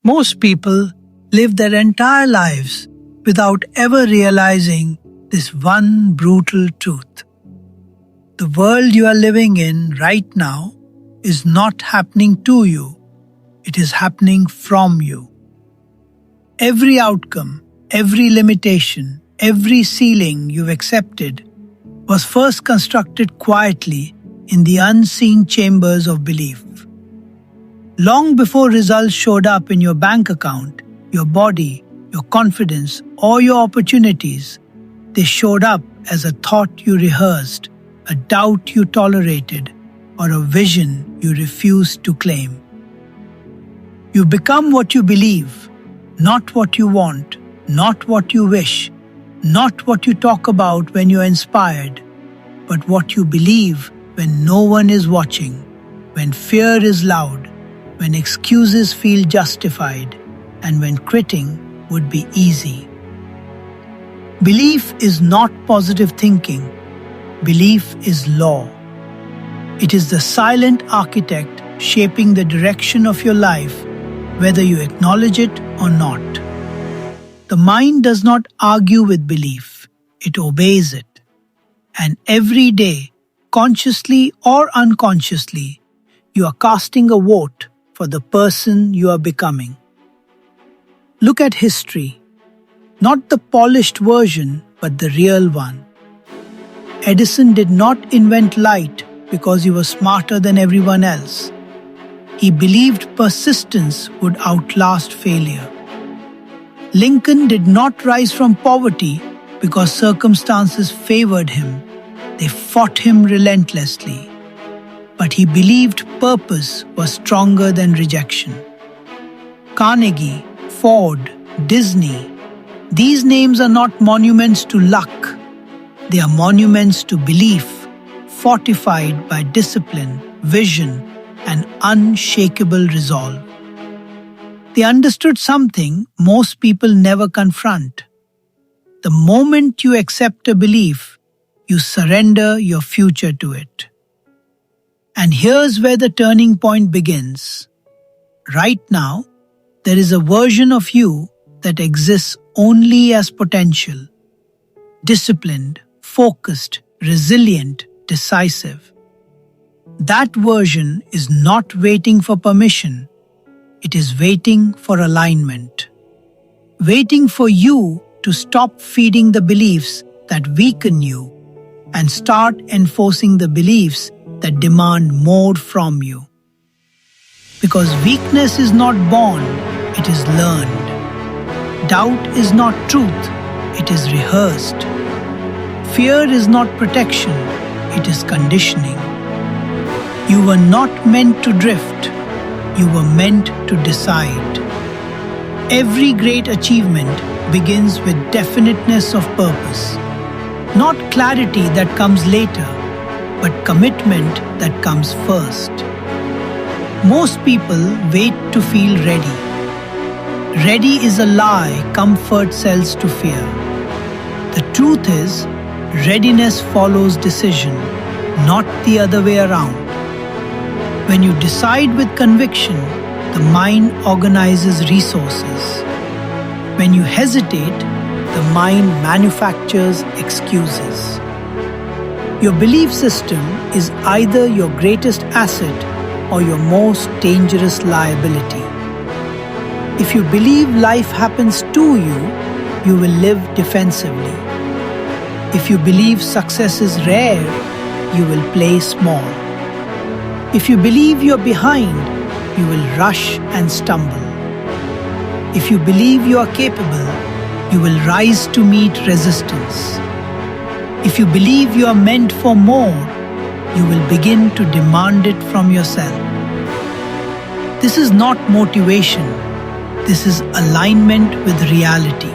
Most people live their entire lives without ever realizing this one brutal truth. The world you are living in right now is not happening to you, it is happening from you. Every outcome, every limitation, every ceiling you've accepted was first constructed quietly in the unseen chambers of belief. Long before results showed up in your bank account, your body, your confidence, or your opportunities, they showed up as a thought you rehearsed, a doubt you tolerated, or a vision you refused to claim. You become what you believe, not what you want, not what you wish, not what you talk about when you're inspired, but what you believe when no one is watching, when fear is loud, when excuses feel justified, and when quitting would be easy. Belief is not positive thinking. Belief is law. It is the silent architect shaping the direction of your life, whether you acknowledge it or not. The mind does not argue with belief, it obeys it. And every day, consciously or unconsciously, you are casting a vote for the person you are becoming. Look at history, not the polished version, but the real one. Edison did not invent light because he was smarter than everyone else. He believed persistence would outlast failure. Lincoln did not rise from poverty because circumstances favored him. They fought him relentlessly. But he believed purpose was stronger than rejection. Carnegie, Ford, Disney, these names are not monuments to luck. They are monuments to belief, fortified by discipline, vision, and unshakable resolve. They understood something most people never confront. The moment you accept a belief, you surrender your future to it. And here's where the turning point begins. Right now, there is a version of you that exists only as potential. Disciplined, focused, resilient, decisive. That version is not waiting for permission. It is waiting for alignment. Waiting for you to stop feeding the beliefs that weaken you and start enforcing the beliefs that demand more from you. Because weakness is not born, it is learned. Doubt is not truth, it is rehearsed. Fear is not protection, it is conditioning. You were not meant to drift, you were meant to decide. Every great achievement begins with definiteness of purpose. Not clarity that comes later, but commitment that comes first. Most people wait to feel ready. Ready is a lie comfort sells to fear. The truth is, readiness follows decision, not the other way around. When you decide with conviction, the mind organizes resources. When you hesitate, the mind manufactures excuses. Your belief system is either your greatest asset or your most dangerous liability. If you believe life happens to you, you will live defensively. If you believe success is rare, you will play small. If you believe you're behind, you will rush and stumble. If you believe you are capable, you will rise to meet resistance. If you believe you are meant for more, you will begin to demand it from yourself. This is not motivation. This is alignment with reality.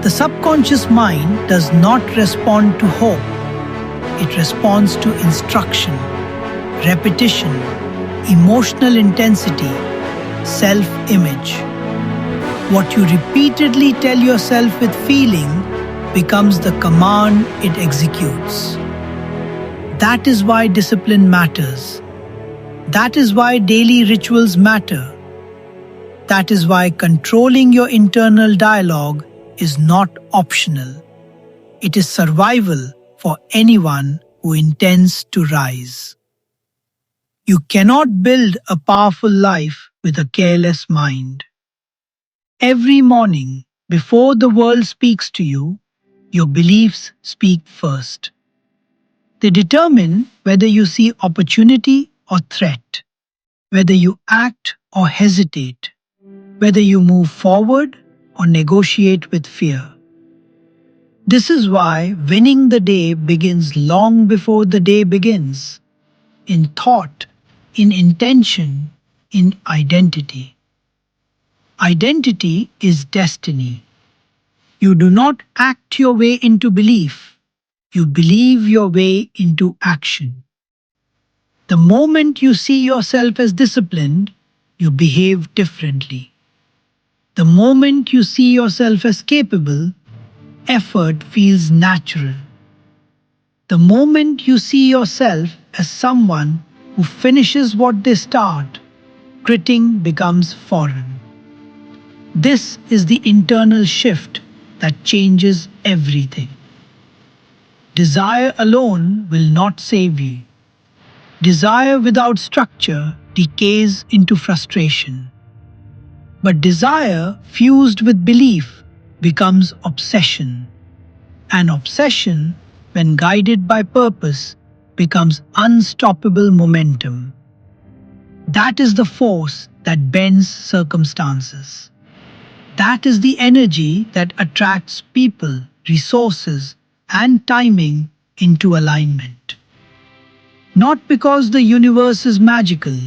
The subconscious mind does not respond to hope. It responds to instruction, repetition, emotional intensity, self-image. What you repeatedly tell yourself with feeling becomes the command it executes. That is why discipline matters. That is why daily rituals matter. That is why controlling your internal dialogue is not optional. It is survival for anyone who intends to rise. You cannot build a powerful life with a careless mind. Every morning, before the world speaks to you, your beliefs speak first. They determine whether you see opportunity or threat, whether you act or hesitate, whether you move forward or negotiate with fear. This is why winning the day begins long before the day begins, in thought, in intention, in identity. Identity is destiny. You do not act your way into belief, you believe your way into action. The moment you see yourself as disciplined, you behave differently. The moment you see yourself as capable, effort feels natural. The moment you see yourself as someone who finishes what they start, quitting becomes foreign. This is the internal shift that changes everything. Desire alone will not save you. Desire without structure decays into frustration. But desire fused with belief becomes obsession. And obsession, when guided by purpose, becomes unstoppable momentum. That is the force that bends circumstances. That is the energy that attracts people, resources, and timing into alignment. Not because the universe is magical,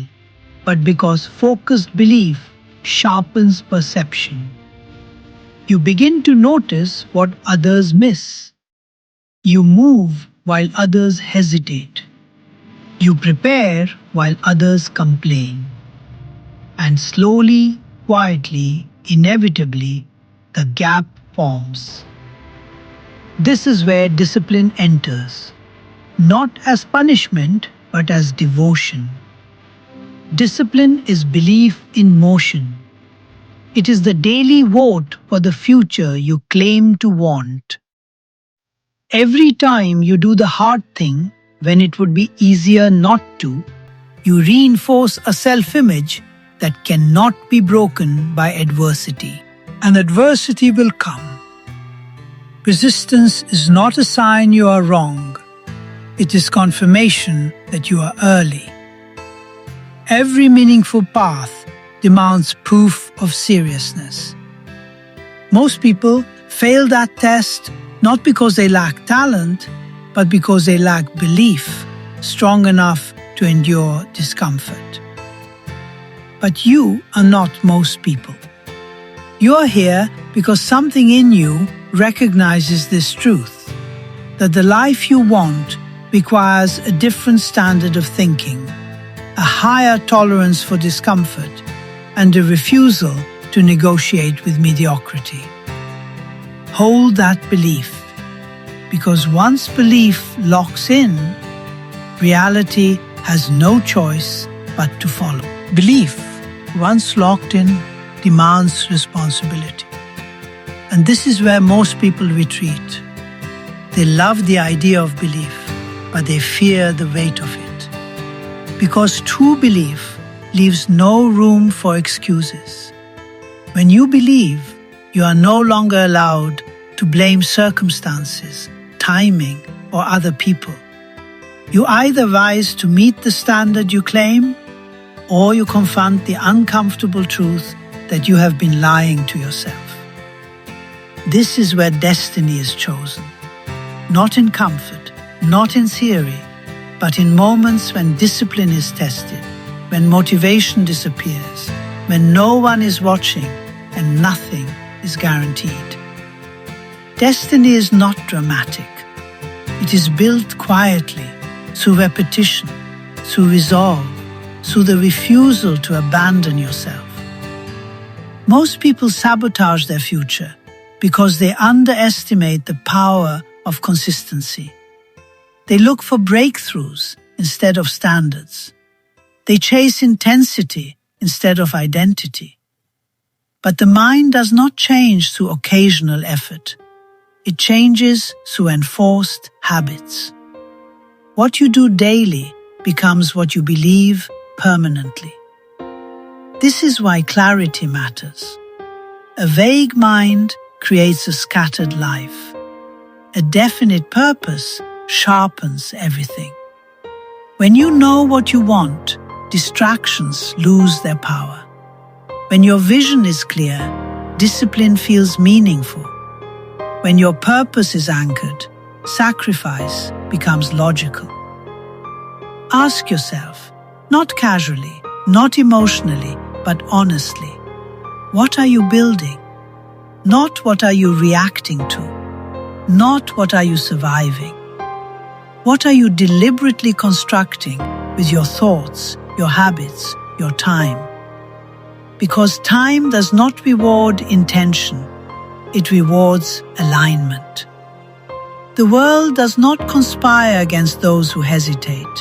but because focused belief sharpens perception. You begin to notice what others miss. You move while others hesitate. You prepare while others complain. And slowly, quietly, inevitably, the gap forms. This is where discipline enters, not as punishment, but as devotion. Discipline is belief in motion. It is the daily vote for the future you claim to want. Every time you do the hard thing when it would be easier not to, you reinforce a self-image that cannot be broken by adversity. And adversity will come. Resistance is not a sign you are wrong. It is confirmation that you are early. Every meaningful path demands proof of seriousness. Most people fail that test not because they lack talent, but because they lack belief strong enough to endure discomfort. But you are not most people. You are here because something in you recognizes this truth, that the life you want requires a different standard of thinking, a higher tolerance for discomfort, and a refusal to negotiate with mediocrity. Hold that belief, because once belief locks in, reality has no choice but to follow. Belief, once locked in, demands responsibility. And this is where most people retreat. They love the idea of belief, but they fear the weight of it. Because true belief leaves no room for excuses. When you believe, you are no longer allowed to blame circumstances, timing, or other people. You either rise to meet the standard you claim, or you confront the uncomfortable truth that you have been lying to yourself. This is where destiny is chosen. Not in comfort, not in theory, but in moments when discipline is tested, when motivation disappears, when no one is watching and nothing is guaranteed. Destiny is not dramatic. It is built quietly, through repetition, through resolve, through the refusal to abandon yourself. Most people sabotage their future because they underestimate the power of consistency. They look for breakthroughs instead of standards. They chase intensity instead of identity. But the mind does not change through occasional effort. It changes through enforced habits. What you do daily becomes what you believe permanently. This is why clarity matters. A vague mind creates a scattered life. A definite purpose sharpens everything. When you know what you want, distractions lose their power. When your vision is clear, discipline feels meaningful. When your purpose is anchored, sacrifice becomes logical. Ask yourself, not casually, not emotionally, but honestly, what are you building? Not what are you reacting to? Not what are you surviving? What are you deliberately constructing with your thoughts, your habits, your time? Because time does not reward intention, it rewards alignment. The world does not conspire against those who hesitate.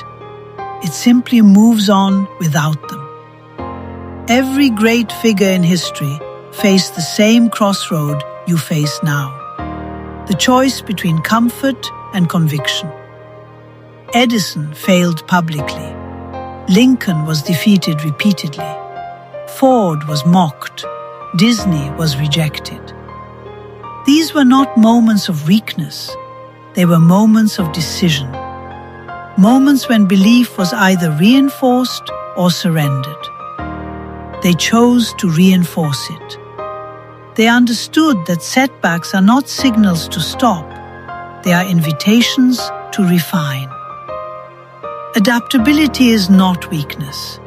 It simply moves on without them. Every great figure in history faced the same crossroad you face now. The choice between comfort and conviction. Edison failed publicly. Lincoln was defeated repeatedly. Ford was mocked. Disney was rejected. These were not moments of weakness. They were moments of decision. Moments when belief was either reinforced or surrendered. They chose to reinforce it. They understood that setbacks are not signals to stop. They are invitations to refine. Adaptability is not weakness.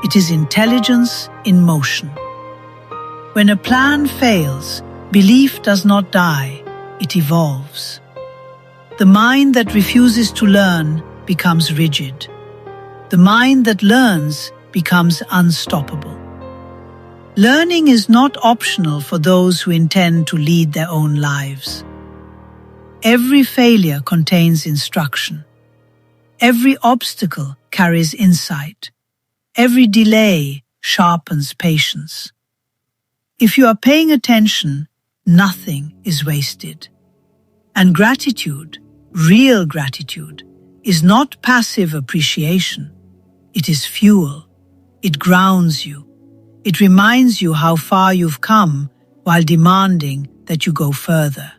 It is intelligence in motion. When a plan fails, belief does not die, it evolves. The mind that refuses to learn becomes rigid. The mind that learns becomes unstoppable. Learning is not optional for those who intend to lead their own lives. Every failure contains instruction. Every obstacle carries insight. Every delay sharpens patience. If you are paying attention, nothing is wasted. And gratitude, real gratitude, is not passive appreciation. It is fuel. It grounds you. It reminds you how far you've come while demanding that you go further.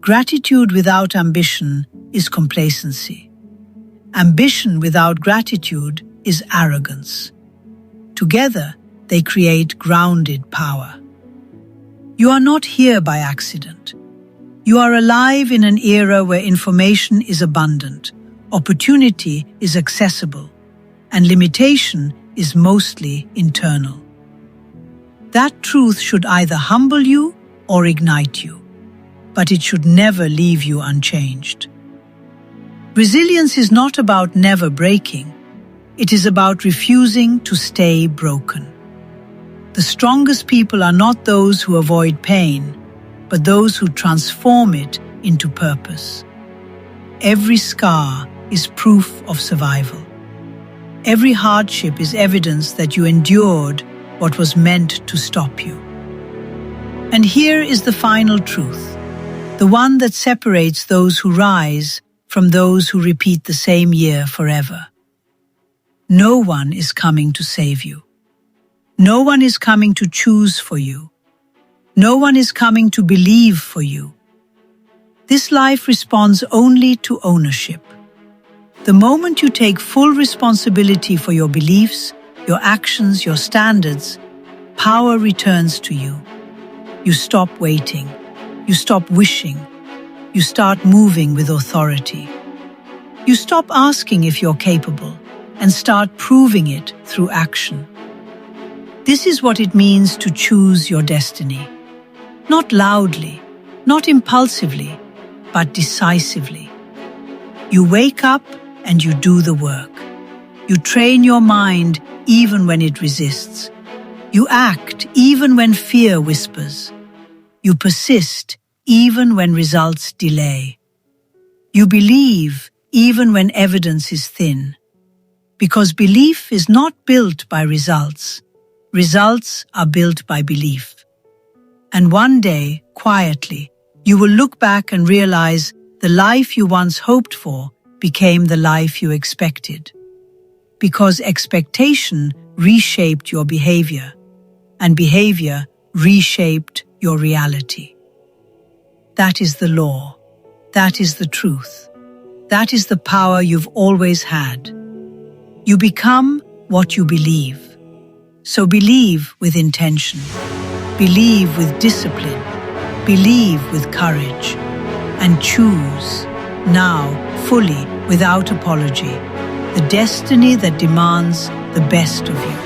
Gratitude without ambition is complacency. Ambition without gratitude is arrogance. Together, they create grounded power. You are not here by accident. You are alive in an era where information is abundant, opportunity is accessible, and limitation is mostly internal. That truth should either humble you or ignite you, but it should never leave you unchanged. Resilience is not about never breaking. It is about refusing to stay broken. The strongest people are not those who avoid pain, but those who transform it into purpose. Every scar is proof of survival. Every hardship is evidence that you endured what was meant to stop you. And here is the final truth, the one that separates those who rise from those who repeat the same year forever. No one is coming to save you. No one is coming to choose for you. No one is coming to believe for you. This life responds only to ownership. The moment you take full responsibility for your beliefs, your actions, your standards, power returns to you. You stop waiting. You stop wishing. You start moving with authority. You stop asking if you're capable and start proving it through action. This is what it means to choose your destiny. Not loudly, not impulsively, but decisively. You wake up and you do the work. You train your mind even when it resists. You act even when fear whispers. You persist even when results delay. You believe even when evidence is thin. Because belief is not built by results. Results are built by belief. And one day, quietly, you will look back and realize the life you once hoped for became the life you expected. Because expectation reshaped your behavior, and behavior reshaped your reality. That is the law. That is the truth. That is the power you've always had. You become what you believe. So believe with intention. Believe with discipline. Believe with courage. And choose, now, fully, without apology, the destiny that demands the best of you.